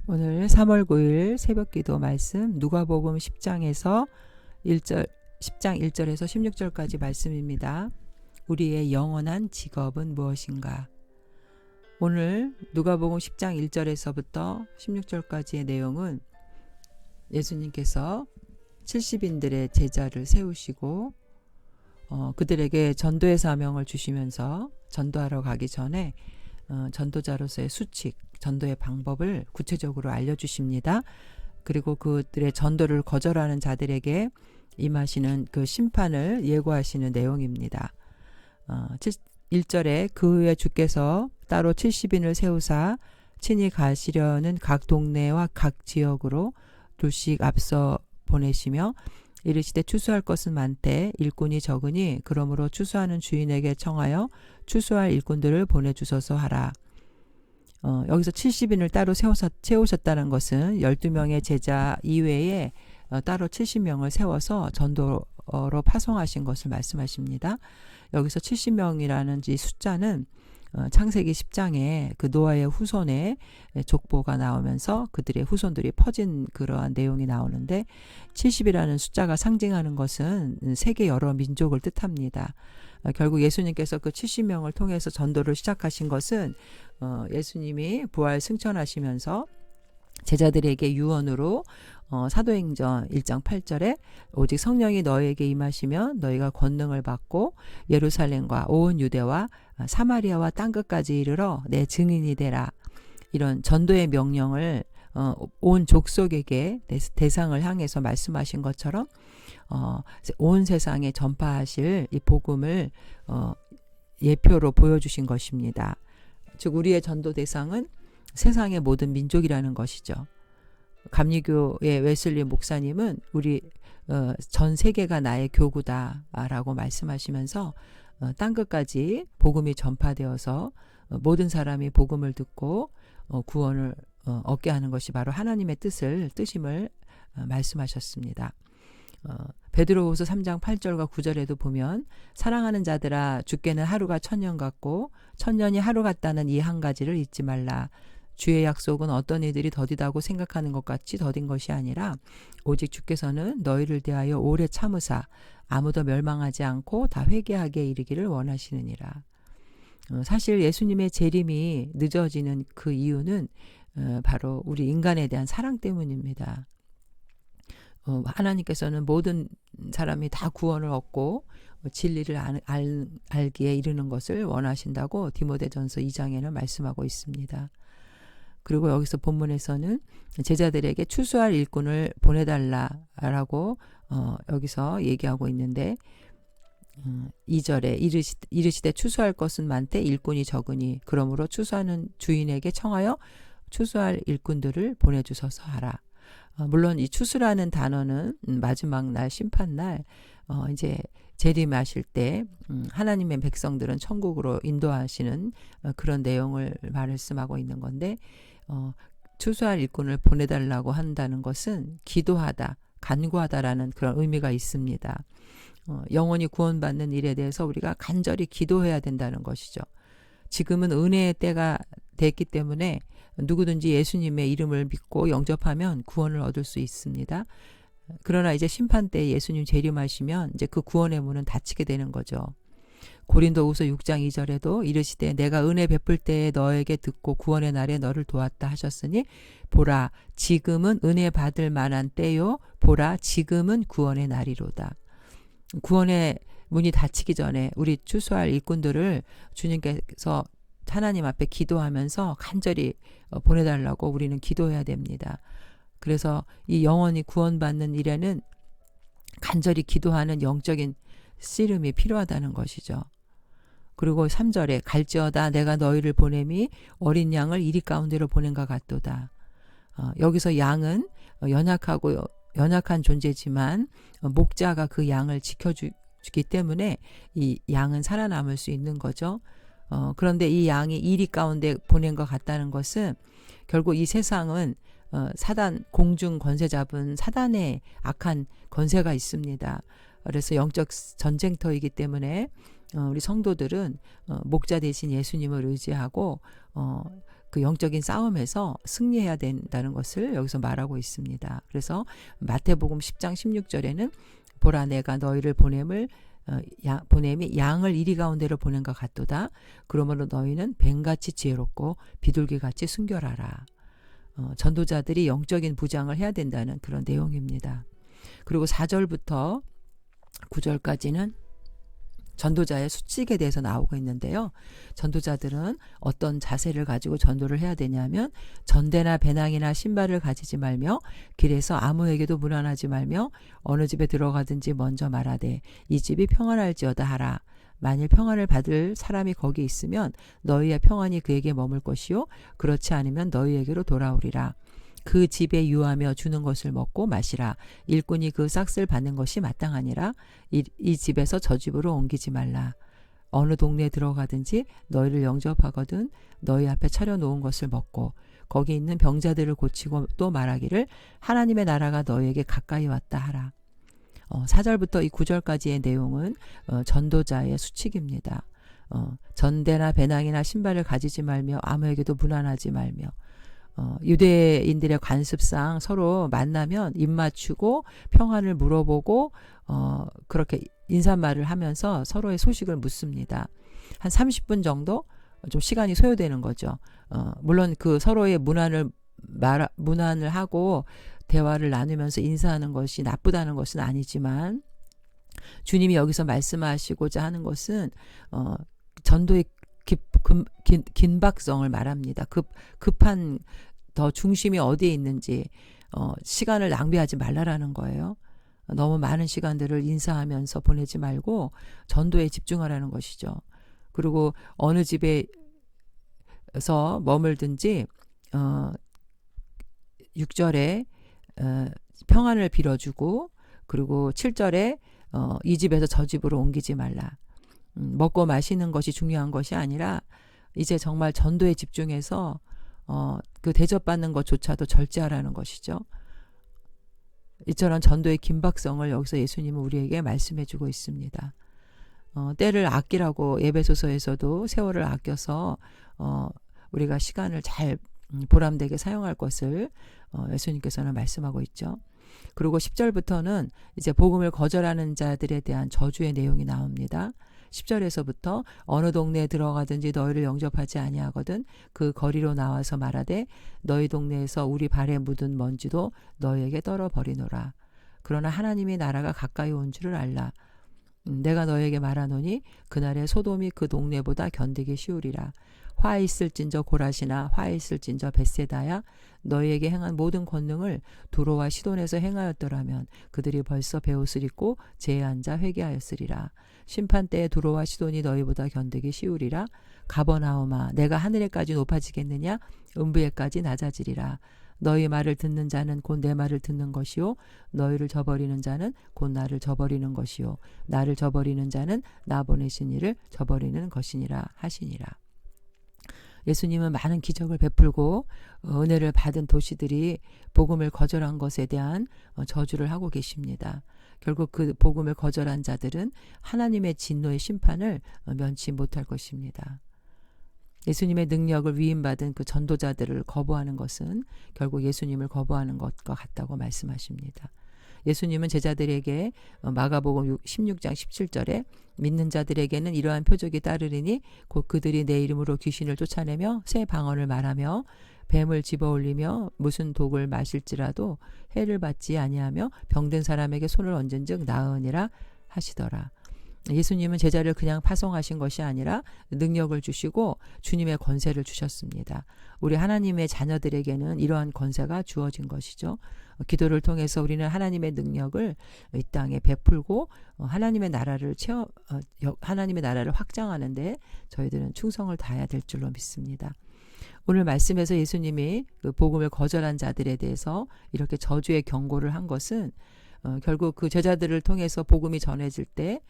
오늘 3월 9일 새벽기도 말씀 누가복음 10장에서 10장 1절에서 16절까지 말씀입니다. 우리의 영원한 직업은 무엇인가? 오늘 누가복음 10장 1절에서부터 16절까지의 내용은 예수님께서 70인들의 제자를 세우시고 그들에게 전도의 사명을 주시면서 전도하러 가기 전에 전도자로서의 수칙, 전도의 방법을 구체적으로 알려주십니다. 그리고 그들의 전도를 거절하는 자들에게 임하시는 그 심판을 예고하시는 내용입니다. 1절에 그 후에 주께서 따로 70인을 세우사 친히 가시려는 각 동네와 각 지역으로 둘씩 앞서 보내시며 이르시되 추수할 것은 많되 일꾼이 적으니 그러므로 추수하는 주인에게 청하여 추수할 일꾼들을 보내주소서 하라. 여기서 70인을 따로 세우셨다는 것은 12명의 제자 이외에 따로 70명을 세워서 전도로 파송하신 것을 말씀하십니다. 여기서 70명이라는 이 숫자는 창세기 10장에 그 노아의 후손의 족보가 나오면서 그들의 후손들이 퍼진 그러한 내용이 나오는데 70이라는 숫자가 상징하는 것은 세계 여러 민족을 뜻합니다. 결국 예수님께서 그 70명을 통해서 전도를 시작하신 것은 예수님이 부활 승천하시면서 제자들에게 유언으로 사도행전 1장 8절에 오직 성령이 너희에게 임하시면 너희가 권능을 받고 예루살렘과 온 유대와 사마리아와 땅끝까지 이르러 내 증인이 되라. 이런 전도의 명령을 온 족속에게 대상을 향해서 말씀하신 것처럼 온 세상에 전파하실 이 복음을 예표로 보여주신 것입니다. 즉 우리의 전도 대상은 세상의 모든 민족이라는 것이죠. 감리교의 웨슬리 목사님은 우리 전 세계가 나의 교구다라고 말씀하시면서 땅끝까지 복음이 전파되어서 모든 사람이 복음을 듣고 구원을 얻게 하는 것이 바로 하나님의 뜻임을 말씀하셨습니다. 베드로후서 3장 8절과 9절에도 보면 사랑하는 자들아 주께는 하루가 천년 같고 천년이 하루 같다는 이 한 가지를 잊지 말라. 주의 약속은 어떤 이들이 더디다고 생각하는 것 같이 더딘 것이 아니라 오직 주께서는 너희를 대하여 오래 참으사 아무도 멸망하지 않고 다 회개하게 이르기를 원하시느니라. 사실 예수님의 재림이 늦어지는 그 이유는 바로 우리 인간에 대한 사랑 때문입니다. 하나님께서는 모든 사람이 다 구원을 얻고 진리를 알기에 이르는 것을 원하신다고 디모데전서 2장에는 말씀하고 있습니다. 그리고 여기서 본문에서는 제자들에게 추수할 일꾼을 보내달라라고 여기서 얘기하고 있는데 2절에 이르시되 추수할 것은 많되 일꾼이 적으니 그러므로 추수하는 주인에게 청하여 추수할 일꾼들을 보내주소서 하라. 물론 이 추수라는 단어는 마지막 날 심판날 이제 재림하실 때 하나님의 백성들은 천국으로 인도하시는 그런 내용을 말씀하고 있는 건데 추수할 일꾼을 보내달라고 한다는 것은 기도하다, 간구하다라는 그런 의미가 있습니다. 영원히 구원받는 일에 대해서 우리가 간절히 기도해야 된다는 것이죠. 지금은 은혜의 때가 됐기 때문에 누구든지 예수님의 이름을 믿고 영접하면 구원을 얻을 수 있습니다. 그러나 이제 심판 때 예수님 재림하시면 이제 그 구원의 문은 닫히게 되는 거죠. 고린도후서 6장 2절에도 이르시되 내가 은혜 베풀 때에 너에게 듣고 구원의 날에 너를 도왔다 하셨으니 보라 지금은 은혜 받을 만한 때요 보라 지금은 구원의 날이로다. 구원의 문이 닫히기 전에 우리 추수할 일꾼들을 주님께서 하나님 앞에 기도하면서 간절히 보내달라고 우리는 기도해야 됩니다. 그래서 이 영원히 구원받는 일에는 간절히 기도하는 영적인 씨름이 필요하다는 것이죠. 그리고 3절에 갈지어다 내가 너희를 보냄이 어린 양을 이리 가운데로 보낸 것 같도다. 여기서 양은 연약한 존재지만 목자가 그 양을 지켜주기 때문에 이 양은 살아남을 수 있는 거죠. 그런데 이 양이 이리 가운데 보낸 것 같다는 것은 결국 이 세상은 사단 공중 권세 잡은 사단의 악한 권세가 있습니다. 그래서 영적 전쟁터이기 때문에 우리 성도들은 목자 대신 예수님을 의지하고 그 영적인 싸움에서 승리해야 된다는 것을 여기서 말하고 있습니다. 그래서 마태복음 10장 16절에는 보라 내가 너희를 보냄이 양을 이리 가운데로 보낸 것 같도다. 그러므로 너희는 뱀같이 지혜롭고 비둘기같이 순결하라. 전도자들이 영적인 부장을 해야 된다는 그런 내용입니다. 그리고 4절부터 9절까지는 전도자의 수칙에 대해서 나오고 있는데요. 전도자들은 어떤 자세를 가지고 전도를 해야 되냐면 전대나 배낭이나 신발을 가지지 말며 길에서 아무에게도 문안하지 말며 어느 집에 들어가든지 먼저 말하되 이 집이 평안할지어다 하라. 만일 평안을 받을 사람이 거기 있으면 너희의 평안이 그에게 머물 것이요 그렇지 않으면 너희에게로 돌아오리라. 그 집에 유하며 주는 것을 먹고 마시라. 일꾼이 그 싹을 받는 것이 마땅하니라. 이 집에서 저 집으로 옮기지 말라. 어느 동네에 들어가든지 너희를 영접하거든 너희 앞에 차려놓은 것을 먹고 거기 있는 병자들을 고치고 또 말하기를 하나님의 나라가 너희에게 가까이 왔다 하라. 4절부터 이 9절까지의 내용은 전도자의 수칙입니다. 전대나 배낭이나 신발을 가지지 말며 아무에게도 문안하지 말며 유대인들의 관습상 서로 만나면 입 맞추고 평안을 물어보고 그렇게 인사말을 하면서 서로의 소식을 묻습니다. 한 30분 정도 좀 시간이 소요되는 거죠. 물론 그 서로의 문안을 하고 대화를 나누면서 인사하는 것이 나쁘다는 것은 아니지만 주님이 여기서 말씀하시고자 하는 것은 전도의 긴박성을 말합니다. 급한 더 중심이 어디에 있는지 시간을 낭비하지 말라라는 거예요. 너무 많은 시간들을 인사하면서 보내지 말고 전도에 집중하라는 것이죠. 그리고 어느 집에서 머물든지 6절에 평안을 빌어주고 그리고 7절에 이 집에서 저 집으로 옮기지 말라. 먹고 마시는 것이 중요한 것이 아니라 이제 정말 전도에 집중해서 그 대접받는 것조차도 절제하라는 것이죠. 이처럼 전도의 긴박성을 여기서 예수님은 우리에게 말씀해 주고 있습니다. 때를 아끼라고 에베소서에서도 세월을 아껴서 우리가 시간을 잘 보람되게 사용할 것을 예수님께서는 말씀하고 있죠. 그리고 10절부터는 이제 복음을 거절하는 자들에 대한 저주의 내용이 나옵니다. 10절에서부터 어느 동네에 들어가든지 너희를 영접하지 아니하거든 그 거리로 나와서 말하되 너희 동네에서 우리 발에 묻은 먼지도 너희에게 떨어버리노라. 그러나 하나님의 나라가 가까이 온 줄을 알라. 내가 너에게 말하노니 그날에 소돔이 그 동네보다 견디기 쉬우리라. 화 있을진저 고라시나 화 있을진저 벳세다야 너희에게 행한 모든 권능을 두로와 시돈에서 행하였더라면 그들이 벌써 베옷을 입고 제에 앉아 회개하였으리라. 심판 때에 두로와 시돈이 너희보다 견디기 쉬우리라. 가버나움아 내가 하늘에까지 높아지겠느냐 음부에까지 낮아지리라. 너희 말을 듣는 자는 곧 내 말을 듣는 것이요 너희를 저버리는 자는 곧 나를 저버리는 것이요 나를 저버리는 자는 나 보내신 이를 저버리는 것이니라 하시니라. 예수님은 많은 기적을 베풀고 은혜를 받은 도시들이 복음을 거절한 것에 대한 저주를 하고 계십니다. 결국 그 복음을 거절한 자들은 하나님의 진노의 심판을 면치 못할 것입니다. 예수님의 능력을 위임받은 그 전도자들을 거부하는 것은 결국 예수님을 거부하는 것과 같다고 말씀하십니다. 예수님은 제자들에게 마가복음 16장 17절에 믿는 자들에게는 이러한 표적이 따르리니 곧 그들이 내 이름으로 귀신을 쫓아내며 새 방언을 말하며 뱀을 집어올리며 무슨 독을 마실지라도 해를 받지 아니하며 병든 사람에게 손을 얹은즉 나으니라 하시더라. 예수님은 제자를 그냥 파송하신 것이 아니라 능력을 주시고 주님의 권세를 주셨습니다. 우리 하나님의 자녀들에게는 이러한 권세가 주어진 것이죠. 기도를 통해서 우리는 하나님의 능력을 이 땅에 베풀고 하나님의 나라를 확장하는데 저희들은 충성을 다해야 될 줄로 믿습니다. 오늘 말씀에서 예수님이 그 복음을 거절한 자들에 대해서 이렇게 저주의 경고를 한 것은 결국 그 제자들을 통해서 복음이 전해질 때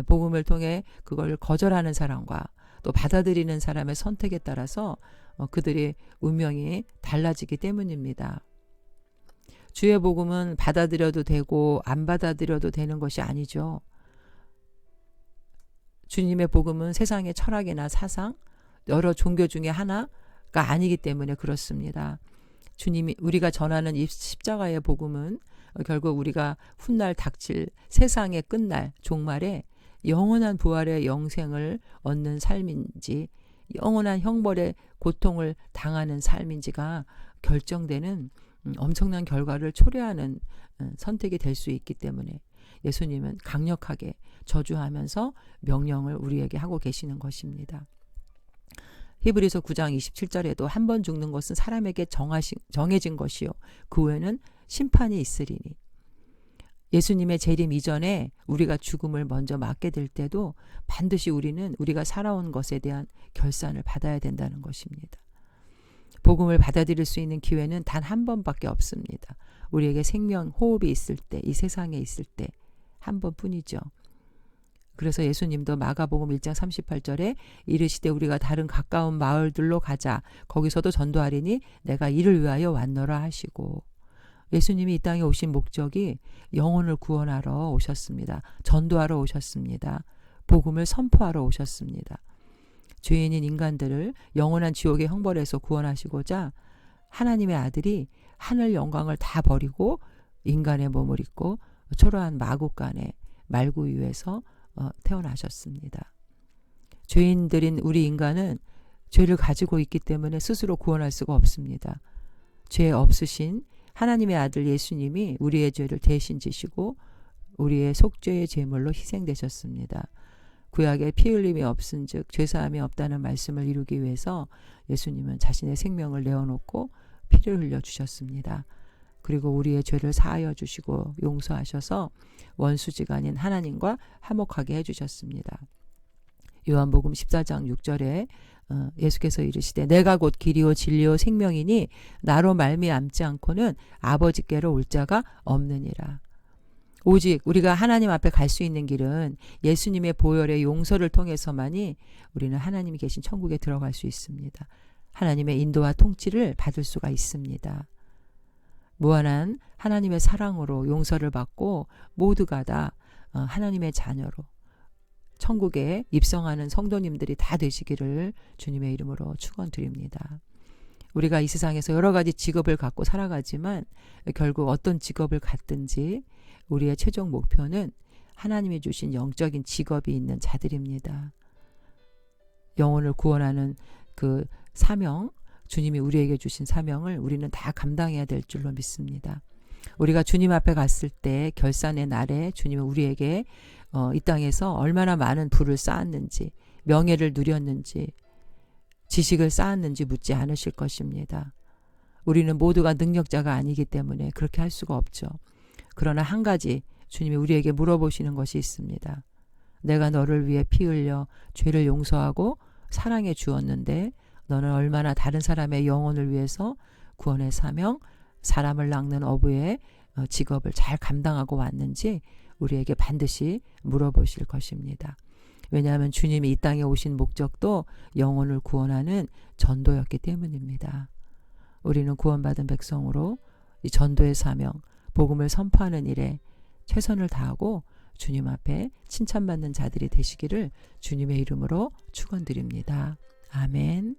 복음을 통해 그걸 거절하는 사람과 또 받아들이는 사람의 선택에 따라서 그들의 운명이 달라지기 때문입니다. 주의 복음은 받아들여도 되고 안 받아들여도 되는 것이 아니죠. 주님의 복음은 세상의 철학이나 사상, 여러 종교 중에 하나 아니기 때문에 그렇습니다. 주님이 우리가 전하는 이 십자가의 복음은 결국 우리가 훗날 닥칠 세상의 끝날 종말에 영원한 부활의 영생을 얻는 삶인지 영원한 형벌의 고통을 당하는 삶인지가 결정되는 엄청난 결과를 초래하는 선택이 될 수 있기 때문에 예수님은 강력하게 저주하면서 명령을 우리에게 하고 계시는 것입니다. 히브리서 9장 27절에도 한 번 죽는 것은 사람에게 정해진 것이요 그 후에는 심판이 있으리니. 예수님의 재림 이전에 우리가 죽음을 먼저 맞게 될 때도 반드시 우리는 우리가 살아온 것에 대한 결산을 받아야 된다는 것입니다. 복음을 받아들일 수 있는 기회는 단 한 번밖에 없습니다. 우리에게 생명, 호흡이 있을 때, 이 세상에 있을 때 한 번뿐이죠. 그래서 예수님도 마가복음 1장 38절에 이르시되 우리가 다른 가까운 마을들로 가자. 거기서도 전도하리니 내가 이를 위하여 왔노라 하시고, 예수님이 이 땅에 오신 목적이 영혼을 구원하러 오셨습니다. 전도하러 오셨습니다. 복음을 선포하러 오셨습니다. 죄인인 인간들을 영원한 지옥의 형벌에서 구원하시고자 하나님의 아들이 하늘 영광을 다 버리고 인간의 몸을 입고 초라한 마구간에 말구 위에서 태어나셨습니다. 죄인들인 우리 인간은 죄를 가지고 있기 때문에 스스로 구원할 수가 없습니다. 죄 없으신 하나님의 아들 예수님이 우리의 죄를 대신 지시고 우리의 속죄의 제물로 희생되셨습니다. 구약에 피 흘림이 없은즉 죄사함이 없다는 말씀을 이루기 위해서 예수님은 자신의 생명을 내어놓고 피를 흘려주셨습니다. 그리고 우리의 죄를 사하여 주시고 용서하셔서 원수지간인 하나님과 화목하게 해주셨습니다. 요한복음 14장 6절에 예수께서 이르시되 내가 곧 길이요 진리요 생명이니 나로 말미암지 않고는 아버지께로 올 자가 없느니라. 오직 우리가 하나님 앞에 갈 수 있는 길은 예수님의 보혈의 용서를 통해서만이 우리는 하나님이 계신 천국에 들어갈 수 있습니다. 하나님의 인도와 통치를 받을 수가 있습니다. 무한한 하나님의 사랑으로 용서를 받고 모두가 다 하나님의 자녀로 천국에 입성하는 성도님들이 다 되시기를 주님의 이름으로 축원드립니다. 우리가 이 세상에서 여러 가지 직업을 갖고 살아가지만 결국 어떤 직업을 갖든지 우리의 최종 목표는 하나님이 주신 영적인 직업이 있는 자들입니다. 영혼을 구원하는 그 사명, 주님이 우리에게 주신 사명을 우리는 다 감당해야 될 줄로 믿습니다. 우리가 주님 앞에 갔을 때 결산의 날에 주님은 우리에게 이 땅에서 얼마나 많은 부를 쌓았는지, 명예를 누렸는지, 지식을 쌓았는지 묻지 않으실 것입니다. 우리는 모두가 능력자가 아니기 때문에 그렇게 할 수가 없죠. 그러나 한 가지 주님이 우리에게 물어보시는 것이 있습니다. 내가 너를 위해 피 흘려 죄를 용서하고 사랑해 주었는데 너는 얼마나 다른 사람의 영혼을 위해서 구원의 사명, 사람을 낚는 어부의 직업을 잘 감당하고 왔는지 우리에게 반드시 물어보실 것입니다. 왜냐하면 주님이 이 땅에 오신 목적도 영혼을 구원하는 전도였기 때문입니다. 우리는 구원받은 백성으로 이 전도의 사명, 복음을 선포하는 일에 최선을 다하고 주님 앞에 칭찬받는 자들이 되시기를 주님의 이름으로 축원드립니다. 아멘.